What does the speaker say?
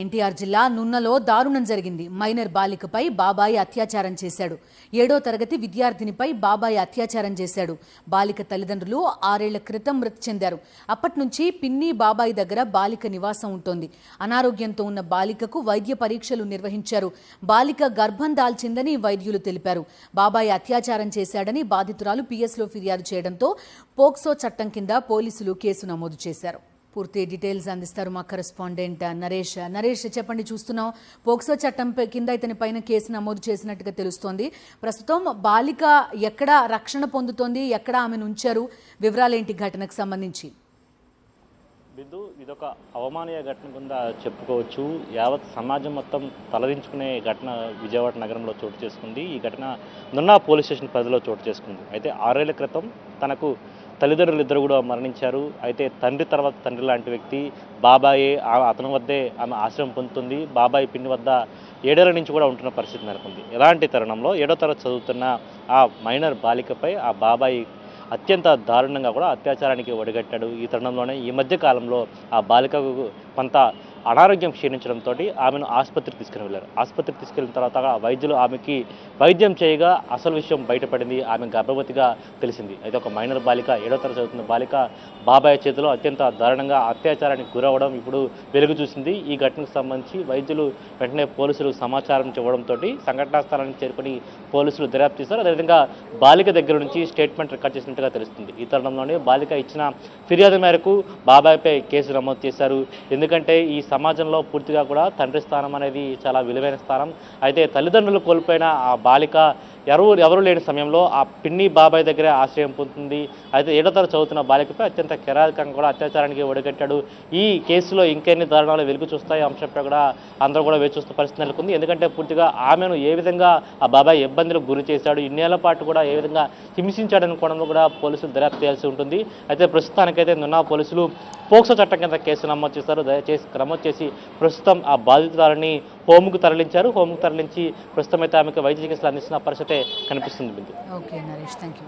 ఎన్టీఆర్ జిల్లా నున్నలో దారుణం జరిగింది. మైనర్ బాలికపై బాబాయి అత్యాచారం చేశాడు. 7వ తరగతి విద్యార్థినిపై బాబాయి అత్యాచారం చేశాడు. బాలిక తల్లిదండ్రులు 6 ఏళ్ల క్రితం మృతి చెందారు. అప్పటి నుంచి పిన్ని బాబాయి దగ్గర బాలిక నివాసం ఉంటోంది. అనారోగ్యంతో ఉన్న బాలికకు వైద్య పరీక్షలు నిర్వహించారు. బాలిక గర్భం దాల్చిందని వైద్యులు తెలిపారు. బాబాయి అత్యాచారం చేశాడని బాధితురాలు పిఎస్లో ఫిర్యాదు చేయడంతో పోక్సో చట్టం కింద పోలీసులు కేసు నమోదు చేశారు. పూర్తి డీటెయిల్స్ అందిస్తారు మా కరెస్పాండెంట్ నరేష్. నరేష్, చెప్పండి. చూస్తున్నాం, పోక్సో చట్టం కింద ఇతని పైన కేసు నమోదు చేసినట్టుగా తెలుస్తోంది. ప్రస్తుతం బాలిక ఎక్కడ రక్షణ పొందుతోంది, ఎక్కడ ఆమెను ఉంచారు, వివరాలేంటి ఘటనకు సంబంధించి? బిందు, ఇదొక అవమానీయ ఘటన కింద చెప్పుకోవచ్చు. యావత్ సమాజం మొత్తం తలదించుకునే ఘటన విజయవాడ నగరంలో చోటు చేసుకుంది. ఈ ఘటన నున్నా పోలీస్ స్టేషన్ పరిధిలో చోటు చేసుకుంది. అయితే 6 ఏళ్ల క్రితం తనకు తల్లిదండ్రులు ఇద్దరు కూడా మరణించారు. అయితే తండ్రి తర్వాత తండ్రి లాంటి వ్యక్తి బాబాయే అతని వద్దే ఆమె ఆశ్రయం పొందుతుంది. బాబాయి పిన్ని వద్ద 7 ఏళ్ల నుంచి కూడా ఉంటున్న పరిస్థితి నెలకొంది. ఎలాంటి తరుణంలో 7వ తరగతి చదువుతున్న ఆ మైనర్ బాలికపై ఆ బాబాయి అత్యంత దారుణంగా కూడా అత్యాచారానికి ఒడిగట్టాడు. ఈ తరుణంలోనే ఈ మధ్య కాలంలో ఆ బాలికకు కొంత అనారోగ్యం క్షీణించడంతో ఆమెను ఆసుపత్రికి తీసుకుని వెళ్ళారు. ఆసుపత్రికి తీసుకెళ్లిన తర్వాత వైద్యులు ఆమెకి వైద్యం చేయగా అసలు విషయం బయటపడింది. ఆమె గర్భవతిగా తెలిసింది. అయితే ఒక మైనర్ బాలిక 7వ తరగతి చదువుతున్న బాలిక బాబాయ్ చేతిలో అత్యంత దారుణంగా అత్యాచారానికి గురవడం ఇప్పుడు వెలుగు చూసింది. ఈ ఘటనకు సంబంధించి వైద్యులు వెంటనే పోలీసులు సమాచారం ఇవ్వడంతో సంఘటనా స్థలానికి చేరుకుని పోలీసులు దర్యాప్తు చేశారు. అదేవిధంగా బాలిక దగ్గర నుంచి స్టేట్మెంట్ రికార్డ్ చేసినట్టుగా తెలుస్తుంది. ఈ తరుణంలోనే బాలిక ఇచ్చిన ఫిర్యాదు మేరకు బాబాయ్పై కేసు నమోదు చేశారు. ఎందుకంటే ఈ సమాజంలో పూర్తిగా కూడా తండ్రి స్థానం అనేది చాలా విలువైన స్థానం. అయితే తల్లిదండ్రులు కోల్పోయిన ఆ బాలిక ఎవరు లేని సమయంలో ఆ పిన్ని బాబాయ్ దగ్గరే ఆశ్రయం పొందుతుంది. అయితే 7వ తరగతి చదువుతున్న బాలికపై అత్యంత కిరాతకంగా కూడా అత్యాచారానికి ఒడిగట్టాడు. ఈ కేసులో ఇంకెన్ని దారుణాలు వెలుగు చూస్తాయి అంశంపై కూడా అందరూ కూడా వేచి చూస్తున్న పరిస్థితి నెలకొంది. ఎందుకంటే పూర్తిగా ఆమెను ఏ విధంగా ఆ బాబాయ్ ఇబ్బందులకు గురి చేశాడు, ఇన్నేళ్ల పాటు కూడా ఏ విధంగా హింసించాడని కోణంలో కూడా పోలీసులు దర్యాప్తు చేయాల్సి ఉంటుంది. అయితే ప్రస్తుతానికైతే నున్నా పోలీసులు పోక్సో చట్టం కింద కేసు నమోదు చేశారు. నమోదు చేసి ప్రస్తుతం ఆ బాధితురాలని హోముకు తరలించారు. హోముకు తరలించి ప్రస్తుతం అయితే ఆమెకు వైద్య చికిత్సలు అందిస్తున్న పరిస్థితి కనిపిస్తుంది. Okay Naresh, thank you.